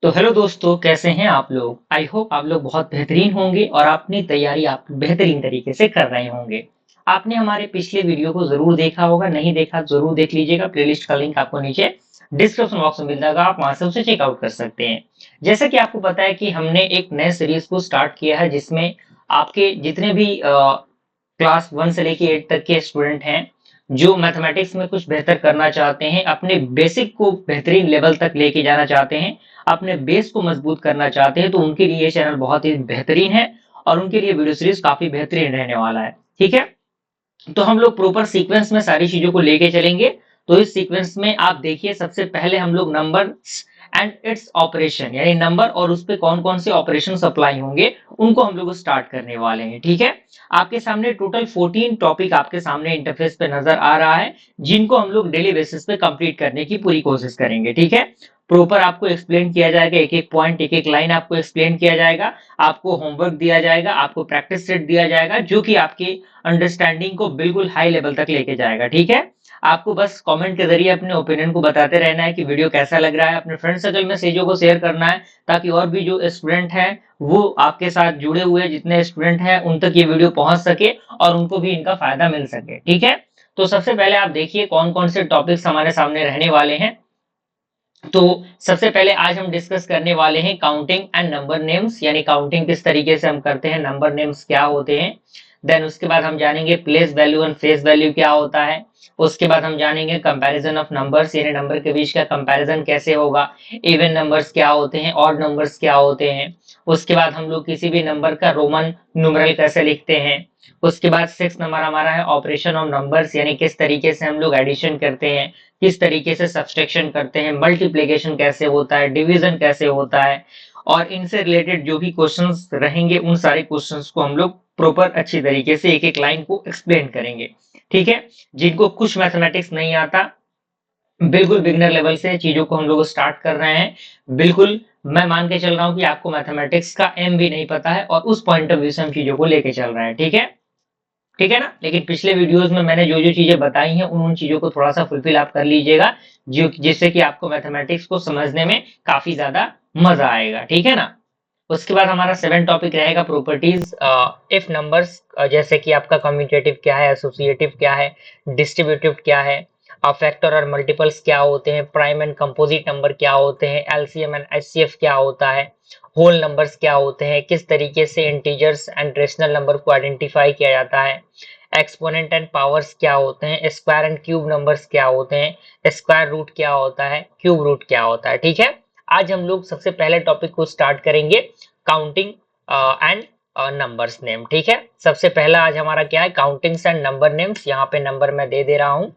तो हेलो दोस्तों, कैसे हैं आप लोग। आई होप आप लोग बहुत बेहतरीन होंगे और अपनी तैयारी आप बेहतरीन तरीके से कर रहे होंगे। आपने हमारे पिछले वीडियो को जरूर देखा होगा, नहीं देखा जरूर देख लीजिएगा। प्लेलिस्ट का लिंक आपको नीचे डिस्क्रिप्शन बॉक्स में मिल जाएगा, आप वहां से उसे चेकआउट कर सकते हैं। जैसे कि आपको पता है कि हमने एक नए सीरीज को स्टार्ट किया है, जिसमें आपके जितने भी क्लास 1 से लेके 8 तक के स्टूडेंट हैं, जो मैथमेटिक्स में कुछ बेहतर करना चाहते हैं, अपने बेसिक को बेहतरीन लेवल तक लेके जाना चाहते हैं, अपने बेस को मजबूत करना चाहते हैं, तो उनके लिए ये चैनल बहुत ही बेहतरीन है और उनके लिए वीडियो सीरीज काफी बेहतरीन रहने वाला है। ठीक है, तो हम लोग प्रॉपर सीक्वेंस में सारी चीजों को लेके चलेंगे। तो इस सीक्वेंस में आप देखिए, सबसे पहले हम लोग नंबर एंड इट्स ऑपरेशन, यानी नंबर और उस पे कौन कौन से ऑपरेशन अप्लाई होंगे, उनको हम लोग स्टार्ट करने वाले हैं। ठीक है, आपके सामने टोटल 14 टॉपिक आपके सामने इंटरफेस पे नजर आ रहा है, जिनको हम लोग डेली बेसिस पे कंप्लीट करने की पूरी कोशिश करेंगे। ठीक है, प्रॉपर आपको एक्सप्लेन किया जाएगा, एक एक पॉइंट एक एक लाइन आपको एक्सप्लेन किया जाएगा, आपको होमवर्क दिया जाएगा, आपको प्रैक्टिस सेट दिया जाएगा, जो कि आपकी अंडरस्टैंडिंग को बिल्कुल हाई लेवल तक लेके जाएगा। ठीक है, आपको बस कमेंट के जरिए अपने ओपिनियन को बताते रहना है कि वीडियो कैसा लग रहा है, अपने फ्रेंड सर्कल में चीजों को शेयर करना है, ताकि और भी जो स्टूडेंट हैं वो आपके साथ जुड़े हुए जितने स्टूडेंट हैं उन तक ये वीडियो पहुंच सके और उनको भी इनका फायदा मिल सके। ठीक है, तो सबसे पहले आप देखिए कौन कौन से टॉपिक्स हमारे सामने रहने वाले हैं। तो सबसे पहले आज हम डिस्कस करने वाले हैं काउंटिंग एंड नंबर नेम्स, यानी काउंटिंग किस तरीके से हम करते हैं, नंबर नेम्स क्या होते हैं। देन उसके बाद हम जानेंगे place value and face value क्या होता है। उसके बाद हम जानेंगे कंपैरिजन ऑफ नंबर्स, यानी नंबर के बीच का कंपैरिजन कैसे होगा, इवन नंबर्स क्या होते हैं, ऑड नंबर्स क्या होते हैं। उसके बाद हम लोग किसी भी नंबर का रोमन न्यूमेरल कैसे लिखते हैं। उसके बाद 6 नंबर हमारा है ऑपरेशन ऑफ नंबर्स, यानी किस तरीके से हम लोग एडिशन करते हैं, किस तरीके से सब्सट्रैक्शन करते हैं, मल्टीप्लिकेशन कैसे होता है, डिवीजन कैसे होता है। और इनसे रिलेटेड जो भी क्वेश्चंस रहेंगे, उन सारे क्वेश्चंस को हम लोग प्रॉपर अच्छी तरीके से एक एक लाइन को एक्सप्लेन करेंगे। ठीक है, जिनको कुछ मैथमेटिक्स नहीं आता, बिल्कुल बिगनर लेवल से चीजों को हम लोग स्टार्ट कर रहे हैं, बिल्कुल मैं मान के चल रहा हूँ कि आपको मैथमेटिक्स का एम भी नहीं पता है और उस पॉइंट ऑफ व्यू से हम चीजों को लेके चल रहे हैं। ठीक है, ठीक है ना। लेकिन पिछले वीडियोस में मैंने जो जो चीजें बताई हैं, उन चीजों को थोड़ा सा फुलफिल आप कर लीजिएगा, जो जिससे कि आपको मैथमेटिक्स को समझने में काफी ज्यादा मजा आएगा। ठीक है ना। उसके बाद हमारा 7 टॉपिक रहेगा प्रॉपर्टीज इफ नंबर्स, जैसे कि आपका कम्यूटेटिव क्या है, एसोसिएटिव क्या है, डिस्ट्रीब्यूटिव क्या है, फैक्टर और मल्टीपल्स क्या होते हैं, प्राइम एंड कंपोजिट नंबर क्या होते हैं, एलसीएम एंड एचसीएफ क्या होता है, होल नंबर्स क्या होते हैं, किस तरीके से इंटीजर्स एंड रेशनल नंबर को आइडेंटिफाई किया जाता है, एक्सपोनेंट एंड पावर्स क्या होते हैं, स्क्वायर एंड क्यूब नंबर्स क्या होते हैं, स्क्वायर रूट क्या होता है, क्यूब रूट क्या होता है। ठीक है, आज हम लोग सबसे पहले टॉपिक को स्टार्ट करेंगे, काउंटिंग एंड नंबर्स नेम। ठीक है, सबसे पहला आज हमारा क्या है, काउंटिंग्स एंड नंबर नेम्स। यहाँ पे नंबर मैं दे दे रहा हूँ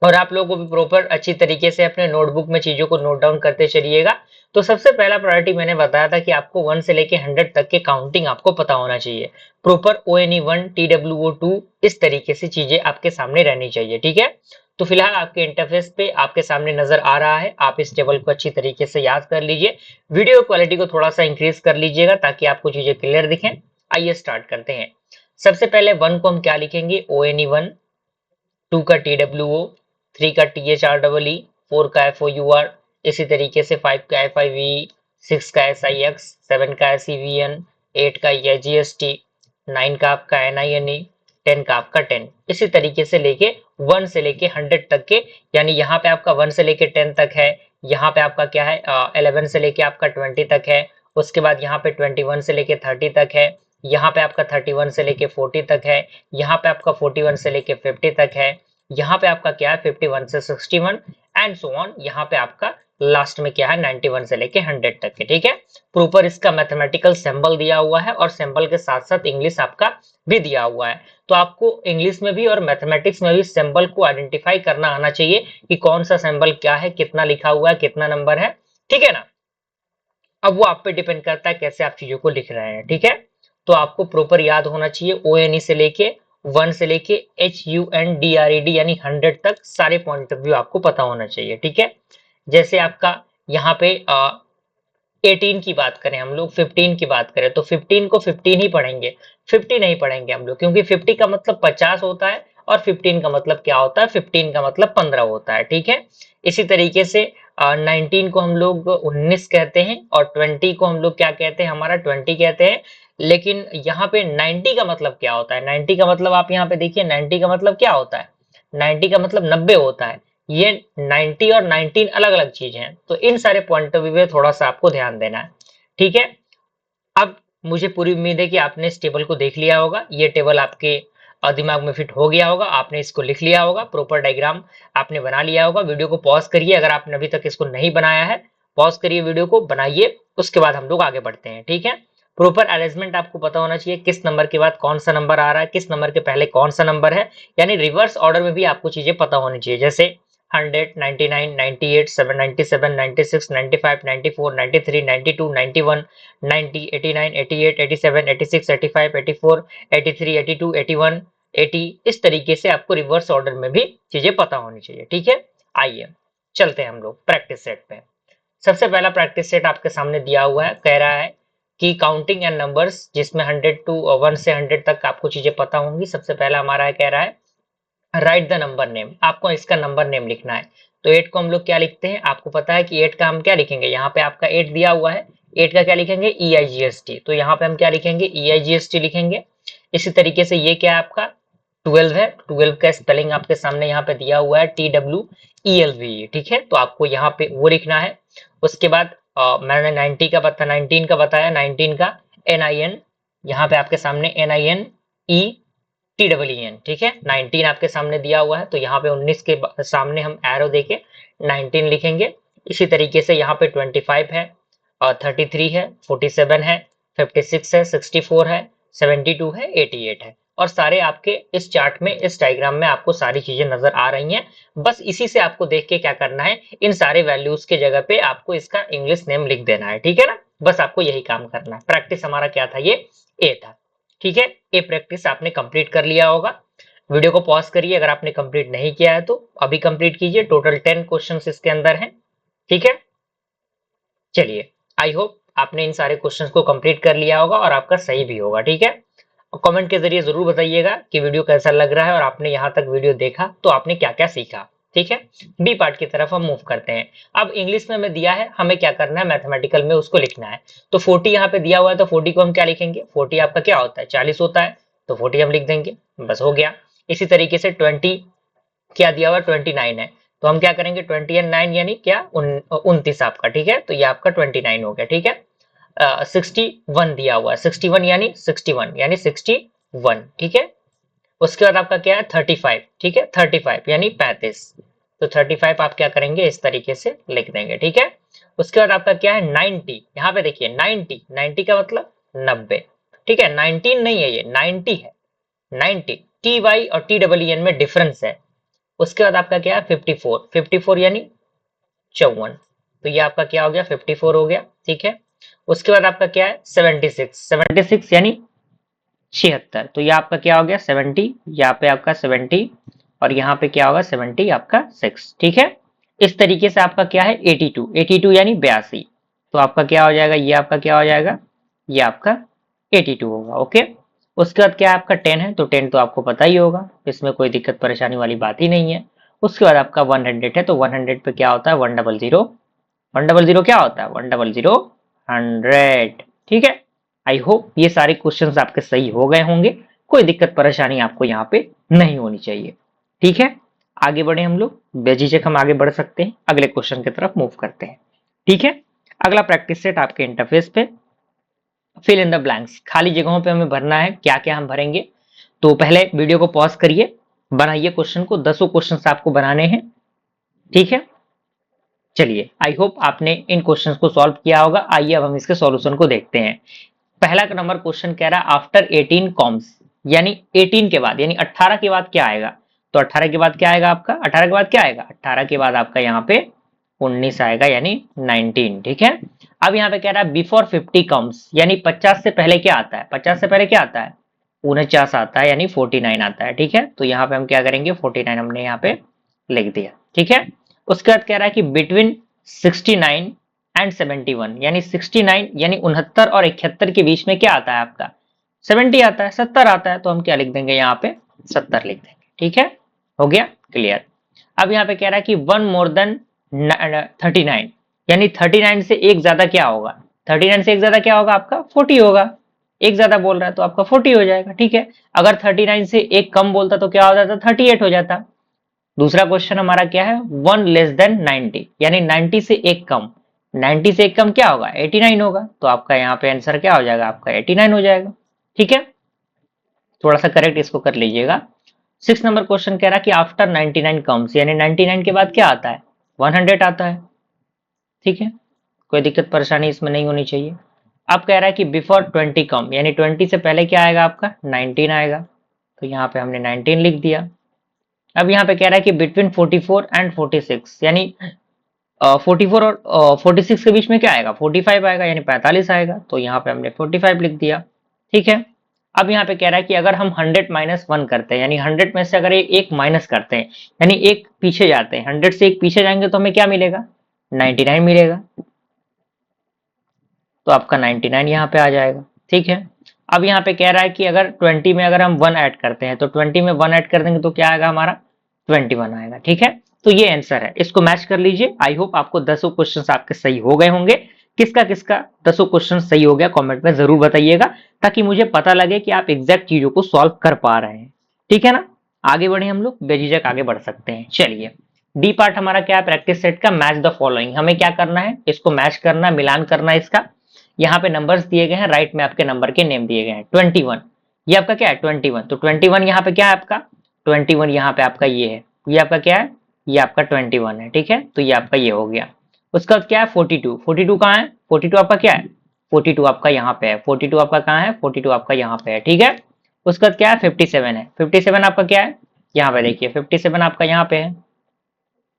और आप लोगों को भी प्रॉपर अच्छी तरीके से अपने नोटबुक में चीजों को नोट डाउन करते चलिएगा। तो सबसे पहला प्रायोरिटी मैंने बताया था कि आपको 1 से लेके 100 तक के काउंटिंग आपको पता होना चाहिए, प्रॉपर ONE1 TWO2 इस तरीके से चीजें आपके सामने रहनी चाहिए। ठीक है, तो फिलहाल आपके इंटरफेस पे आपके सामने नजर आ रहा है, आप इस टेबल को अच्छी तरीके से याद कर लीजिए, वीडियो क्वालिटी को थोड़ा सा इंक्रीज कर लीजिएगा ताकि आपको चीजें क्लियर दिखें। आइए स्टार्ट करते हैं। सबसे पहले 1 को हम क्या लिखेंगे, ONE1, 2 का TWO, 3 का THREE, 4 का FOUR, इसी तरीके से 5 का FIVE, 6 का SIX, 7 का SEVN, 8 का EIGST, 9 का आपका NINE, 10 का आपका 10, इसी तरीके से लेके 1 से लेके 100 तक के, यानी यहाँ पे आपका 1 से लेके 10 तक है, यहाँ पे आपका क्या है 11 से लेके आपका 20 तक है, उसके बाद यहाँ पे 21 से लेके 30 तक है, यहाँ पे आपका 31 से लेके 40 तक है, यहाँ पे आपका 41 से लेके 50 तक है, यहाँ पे आपका क्या है 51 से 61 एंड सो ऑन, यहाँ पे आपका लास्ट में क्या है 91 से लेके 100 तक है। ठीक है, प्रॉपर इसका मैथमेटिकल सिंबल दिया हुआ है और सिंबल के साथ साथ इंग्लिश आपका भी दिया हुआ है, तो आपको इंग्लिश में भी और मैथमेटिक्स में भी सिंबल को आइडेंटिफाई करना आना चाहिए कि कौन सा सिंबल क्या है, कितना लिखा हुआ है, कितना नंबर है। ठीक है ना, अब वो आप पे डिपेंड करता है कैसे आप चीजों को लिख रहे हैं। ठीक है, तो आपको प्रॉपर याद होना चाहिए, ONE से लेके 1 से लेके HUNDRED यानी 100 तक सारे पॉइंट ऑफ व्यू आपको पता होना चाहिए। ठीक है, जैसे आपका यहाँ पे 18 की बात करें, हम लोग 15 की बात करें, तो 15 को 15 ही पढ़ेंगे, 50 नहीं पढ़ेंगे हम लोग, क्योंकि 50 का मतलब 50 होता है और 15 का मतलब क्या होता है, 15 का मतलब 15 होता है। ठीक है, इसी तरीके से 19 को हम लोग 19 कहते हैं और 20 को हम लोग क्या कहते हैं, हमारा 20 कहते हैं। लेकिन यहाँ पे 90 का मतलब क्या होता है, 90 का मतलब आप यहाँ पे देखिए 90 का मतलब क्या होता है, 90 का मतलब 90 होता है। ये 90 और 19 अलग अलग चीज हैं, तो इन सारे पॉइंट ऑफ व्यू में थोड़ा सा आपको ध्यान देना है। ठीक है, अब मुझे पूरी उम्मीद है कि आपने इस टेबल को देख लिया होगा, ये टेबल आपके दिमाग में फिट हो गया होगा, आपने इसको लिख लिया होगा, प्रॉपर डायग्राम आपने बना लिया होगा। वीडियो को पॉज करिए, अगर आपने अभी तक इसको नहीं बनाया है, पॉज करिए वीडियो को, बनाइए, उसके बाद हम लोग आगे बढ़ते हैं। ठीक है, प्रॉपर अरेंजमेंट आपको पता होना चाहिए, किस नंबर के बाद कौन सा नंबर आ रहा है, किस नंबर के पहले कौन सा नंबर है, यानी रिवर्स ऑर्डर में भी आपको चीजें पता होनी चाहिए, जैसे 100, 99, 98, 97, 96, 95, 94, 93, 92, 91, 90, 89, 88, 87, 86, 85, 84, 83, 82, 81, 80, इस तरीके से आपको रिवर्स ऑर्डर में भी चीजें पता होनी चाहिए। ठीक है, आइए चलते हैं हम लोग प्रैक्टिस सेट पे। सबसे पहला प्रैक्टिस सेट आपके सामने दिया हुआ है, कह रहा है कि काउंटिंग एंड नंबर्स, जिसमें 100 टू 1 से 100 तक आपको चीजें पता होंगी। सबसे पहला हमारा है, कह रहा है राइट द नंबर नेम, आपको इसका नंबर नेम लिखना है। तो 8 को हम लोग क्या लिखते हैं, आपको पता है कि 8 का हम क्या लिखेंगे, यहाँ पे आपका 8 दिया हुआ है, 8 का क्या लिखेंगे, EIGST, तो यहाँ पे हम क्या लिखेंगे, EIGST लिखेंगे। इसी तरीके से ये क्या है आपका 12 है, 12 का स्पेलिंग आपके सामने यहाँ पे दिया हुआ है, TWELVE। ठीक है, तो आपको यहाँ पे वो लिखना है। उसके बाद मैंने 19 का बताया, 19 का NIN, यहाँ पे आपके सामने NINE, ठीक है, 19 आपके सामने दिया हुआ है, तो यहाँ पे 19 के सामने हम एरो देके 19 लिखेंगे। इसी तरीके से यहाँ पे 25 है, और 33 है, 47 है, 56 है, 64 है, 72 है, 88 है, और सारे आपके इस चार्ट में, इस डायग्राम में आपको सारी चीजें नजर आ रही हैं। बस इसी से आपको देख के क्या करना है, इन सारे वैल्यूज के जगह पे आपको इसका इंग्लिश नेम लिख देना है। ठीक है ना, बस आपको यही काम करना है। प्रैक्टिस हमारा क्या था, ये ए था। ठीक है, ये प्रैक्टिस आपने कंप्लीट कर लिया होगा। वीडियो को पॉज करिए, अगर आपने कंप्लीट नहीं किया है तो अभी कंप्लीट कीजिए। टोटल 10 क्वेश्चंस इसके अंदर हैं। ठीक है, चलिए, आई होप आपने इन सारे क्वेश्चंस को कंप्लीट कर लिया होगा और आपका सही भी होगा। ठीक है, और कमेंट के जरिए जरूर बताइएगा कि वीडियो कैसा लग रहा है और आपने यहाँ तक वीडियो देखा तो आपने क्या क्या सीखा। ठीक है, बी पार्ट की तरफ हम मूव करते हैं। अब इंग्लिश में हमें दिया है, हमें क्या करना है, मैथमेटिकल में उसको लिखना है। तो 40 यहाँ पे दिया हुआ है, तो 40 को हम क्या लिखेंगे, 40 आपका क्या होता है, 40 होता है, तो 40 हम लिख देंगे, बस हो गया। इसी तरीके से 20 क्या दिया हुआ है, 29 है, तो हम क्या करेंगे, 20 एंड 9 यानी क्या, 29 आपका। ठीक है, तो ये आपका 29 हो गया। ठीक है, 61 दिया हुआ है, 61 यानी 61 यानी 61। ठीक है, उसके बाद आपका क्या है, 35। ठीक है, 35 यानी 35, तो 35 आप क्या करेंगे, इस तरीके से लिख देंगे। ठीक है, उसके बाद आपका क्या है, 90, यहाँ पे देखिए 90, 90 का मतलब 90। ठीक है, 19 नहीं है, ये 90 है, 90, TY और TEEN में डिफरेंस है। उसके बाद आपका क्या है, 54, 54 यानी 54, तो ये आपका क्या हो गया, 54 हो गया। ठीक है, उसके बाद आपका क्या है, 76, 76 यानी 76, तो ये आपका क्या हो गया, 70, यहाँ पे आपका 70, और यहाँ पे क्या होगा, 70 आपका 6। ठीक है, इस तरीके से आपका क्या है, 82, 82 यानी 82, तो आपका क्या हो जाएगा, ये आपका क्या हो जाएगा, ये आपका 82 होगा। ओके, उसके बाद क्या आपका 10 है, तो 10 तो आपको पता ही होगा, इसमें कोई दिक्कत परेशानी वाली बात ही नहीं है। उसके बाद आपका 100 है, तो 100 पे क्या होता है, 100, 100 क्या होता है, 100, 100। ठीक है, आई होप ये सारे क्वेश्चंस आपके सही हो गए होंगे, कोई दिक्कत परेशानी आपको यहाँ पे नहीं होनी चाहिए। ठीक है, आगे बढ़े हम लोग, बेझिझक हम आगे बढ़ सकते हैं, अगले क्वेश्चन की तरफ मूव करते हैं। ठीक है, अगला प्रैक्टिस सेट आपके इंटरफेस पे, फिल इन द ब्लैंक्स, खाली जगहों पे हमें भरना है। क्या क्या हम भरेंगे, तो पहले वीडियो को पॉज करिए, बनाइए क्वेश्चन को, 10 क्वेश्चन आपको बनाने हैं। ठीक है, चलिए, आई होप आपने इन क्वेश्चंस को सॉल्व किया होगा। आइए अब हम इसके सॉल्यूशन को देखते हैं। पहला नंबर क्वेश्चन कह रहा है, आफ्टर 18 कॉम्स, यानी 18 के बाद, यानी 18 के बाद क्या आएगा, तो 18 के बाद क्या आएगा आपका, 18 के बाद क्या आएगा, 18 के बाद आपका यहाँ पे 19 आएगा, यानी 19। ठीक है, अब यहाँ पे कह रहा है बिफोर 50 कम्स, यानी 50 से पहले क्या आता है, 50 से पहले क्या आता है, 49 आता है, यानी 49 आता है। ठीक है, तो यहाँ पे हम क्या करेंगे, 49 हमने यहाँ पे लिख दिया। ठीक है, उसके बाद कह रहा है कि बिटवीन 69 एंड 71, यानी 69 यानी 69 और 71 के बीच में क्या आता है आपका, 70 आता है, 70 आता है, तो हम क्या लिख देंगे, यहाँ पे 70 लिख देंगे। ठीक है, हो गया क्लियर। अब यहाँ पे कह रहा है कि वन मोर देन 39, यानी 39 से एक ज्यादा क्या होगा, 39 से एक ज्यादा क्या होगा आपका 40 होगा। एक ज्यादा बोल रहा है तो आपका 40 हो जाएगा, ठीक है। अगर 39 से एक कम बोलता तो क्या हो जाता, 38 हो जाता। दूसरा क्वेश्चन हमारा क्या है, 1 लेस देन 90, यानी 90 से एक कम, 90 से एक कम क्या होगा 89 होगा, तो आपका यहाँ पे आंसर क्या हो जाएगा, आपका 89 हो जाएगा, ठीक है। थोड़ा सा करेक्ट इसको कर लीजिएगा। 6 नंबर क्वेश्चन कह रहा है कि आफ्टर 99 कम्स, यानी 99 के बाद क्या आता है, 100 आता है, ठीक है। कोई दिक्कत परेशानी इसमें नहीं होनी चाहिए। अब कह रहा है कि बिफोर 20 कम, यानी 20 से पहले क्या आएगा आपका 19 आएगा, तो यहाँ पे हमने 19 लिख दिया। अब यहाँ पे कह रहा है कि बिटवीन 44 एंड 46, यानी 44 और 46 के बीच में क्या आएगा 45 आएगा, यानी 45 आएगा, तो यहाँ पे हमने 45 लिख दिया, ठीक है। अब यहाँ पे कह रहा है कि अगर हम 100 माइनस 1 करते हैं, यानी 100 में से अगर एक माइनस करते हैं, यानी एक पीछे जाते हैं, 100 से एक पीछे जाएंगे तो हमें क्या मिलेगा 99 मिलेगा, तो आपका 99 यहाँ पे आ जाएगा, ठीक है। अब यहाँ पे कह रहा है कि अगर 20 में अगर हम 1 ऐड करते हैं, तो 20 में 1 ऐड कर देंगे तो क्या आएगा हमारा 21 आएगा, ठीक है। तो ये आंसर है, इसको मैच कर लीजिए। आई होप आपको 10 क्वेश्चन आपके सही हो गए होंगे। किसका किसका 10 क्वेश्चन सही हो गया कमेंट में जरूर बताइएगा, ताकि मुझे पता लगे कि आप एग्जैक्ट चीजों को सॉल्व कर पा रहे हैं, ठीक है ना। आगे बढ़े हम लोग, बेझिझक आगे बढ़ सकते हैं। चलिए, डी पार्ट हमारा क्या है, प्रैक्टिस सेट का मैच द फॉलोइंग। हमें क्या करना है, इसको मैच करना, मिलान करना है इसका। यहाँ पे नंबर्स दिए गए हैं, राइट में आपके नंबर के नेम दिए गए हैं। 21 ये आपका क्या है 21, तो 21 यहाँ पे क्या है आपका 21, यहाँ पे आपका ये है, ये आपका क्या है, ये आपका 21 है, ठीक है। तो ये आपका ये हो गया। उसका बाद क्या है 42, 42 कहाँ है, 42 आपका क्या है 42 आपका यहाँ पे है, 42 आपका कहाँ है 42 आपका यहाँ पे है, ठीक है। उसका बाद क्या है 57 है, 57 आपका क्या है, यहाँ पे देखिए 57 आपका यहाँ पे है,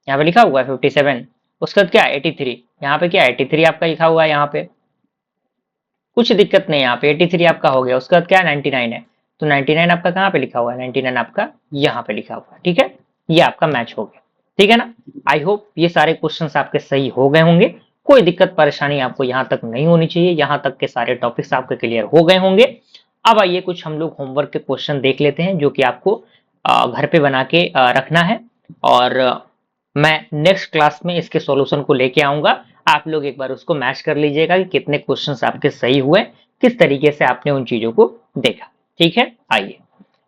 यहाँ पे लिखा हुआ है 57। उसका बाद क्या है 83, यहाँ पे क्या है 83 आपका लिखा हुआ है यहाँ पे, कुछ दिक्कत नहीं, यहाँ पे 83 आपका हो गया। उसके बाद क्या है 99 है, तो 99 आपका कहाँ पे लिखा हुआ है, 99 आपका यहाँ पे लिखा हुआ है, ठीक है। ये आपका मैच हो गया, ठीक है ना। आई होप ये सारे क्वेश्चंस आपके सही हो गए होंगे। कोई दिक्कत परेशानी आपको यहाँ तक नहीं होनी चाहिए, यहाँ तक के सारे टॉपिक्स आपके क्लियर हो गए होंगे। अब आइए कुछ हम लोग होमवर्क के क्वेश्चन देख लेते हैं, जो कि आपको घर पे बना के रखना है, और मैं नेक्स्ट क्लास में इसके सॉल्यूशन को लेके आऊंगा। आप लोग एक बार उसको मैच कर लीजिएगा कि कितने क्वेश्चंस आपके सही हुए, किस तरीके से आपने उन चीजों को देखा, ठीक है। आइए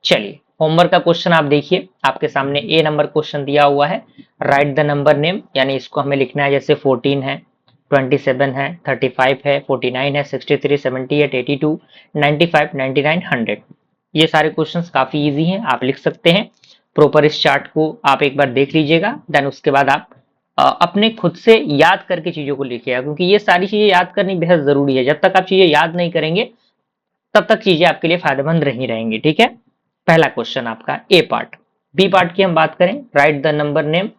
चलिए, होमवर्क का क्वेश्चन आप देखिए, आपके सामने ए नंबर क्वेश्चन दिया हुआ है, राइट द नंबर नेम, यानी इसको हमें लिखना है, जैसे 14 है, 27 है, 35 है, 49 है, 63, 78, 82, 95, 99, 100। ये सारे क्वेश्चंस काफी इजी हैं, आप लिख सकते हैं। प्रॉपर इस चार्ट को आप एक बार देख लीजिएगा, देन उसके बाद आप अपने खुद से याद करके चीजों को लिखिएगा, क्योंकि ये सारी चीजें याद करनी बेहद जरूरी है। जब तक आप चीजें याद नहीं करेंगे तब तक चीजें आपके लिए फायदेमंद नहीं रहेंगी, ठीक है। पहला क्वेश्चन आपका ए पार्ट। बी पार्ट की हम बात करें, राइट द नंबर नेम,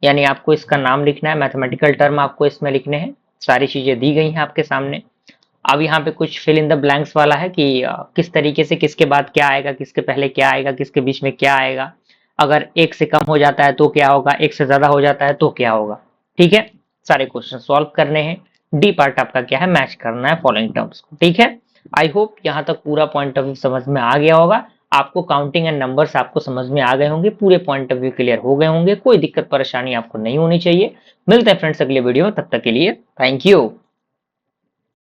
यानी आपको इसका नाम लिखना है, मैथमेटिकल टर्म आपको इसमें लिखने हैं। सारी चीजें दी गई हैं आपके सामने। अब यहाँ पे कुछ फिल इन द ब्लैंक्स वाला है कि किस तरीके से किसके बाद क्या आएगा, किसके पहले क्या आएगा, किसके बीच में क्या आएगा, अगर एक से कम हो जाता है तो क्या होगा, एक से ज्यादा हो जाता है तो क्या होगा, ठीक है। सारे क्वेश्चन सॉल्व करने हैं। डी पार्ट आपका क्या है, मैच करना है फॉलोइंग टर्म्स को, ठीक है। आई होप यहाँ तक पूरा पॉइंट ऑफ व्यू समझ में आ गया होगा आपको, काउंटिंग एंड नंबर्स आपको समझ में आ गए होंगे, पूरे पॉइंट ऑफ व्यू क्लियर हो गए होंगे, कोई दिक्कत परेशानी आपको नहीं होनी चाहिए। मिलते हैं फ्रेंड्स अगले वीडियो में, तब तक के लिए थैंक यू।